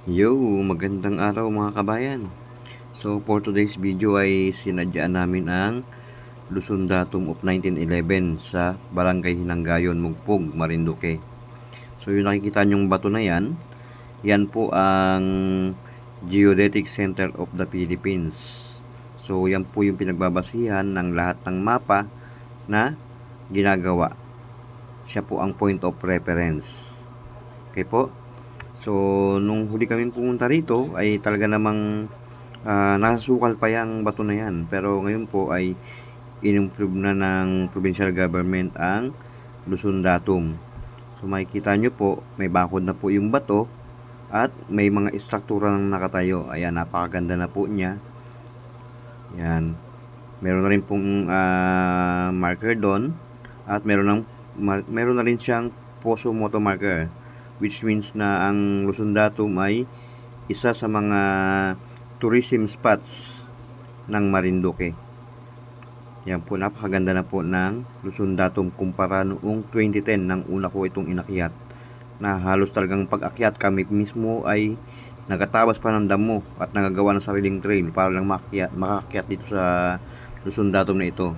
Yo, magandang araw mga kabayan. So for today's video ay sinadyaan namin ang Luzon Datum of 1911 sa Barangay Hinanggayon, Mugpog, Marinduque. So yung nakikita nyong bato na yan po ang Geodetic Center of the Philippines. So yan po yung pinagbabasihan ng lahat ng mapa na ginagawa. Siya po ang point of reference. Okay po? So, nung huli kaming pumunta rito, ay talaga namang nasukal pa yung bato na yan. Pero ngayon po ay in-improve na ng provincial government ang Luzon Datum. So, makikita nyo po, may bakod na po yung bato at may mga istruktura na nakatayo. Ayan, napakaganda na po niya. Ayan. Meron na rin pong marker doon at meron na rin siyang Poso Moto Marker, which means na ang Luzon Datum ay isa sa mga tourism spots ng Marinduque. Yan po, napakaganda na po ng Luzon Datum kumpara noong 2010 nang una ko itong inakyat, na halos talagang pag-akyat kami mismo ay nagatabas pa ng damo at nagagawa ng sariling trail para lang makakyat dito sa Luzon Datum na ito.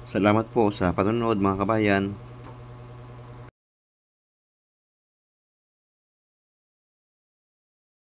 Salamat po sa panonood mga kabayan.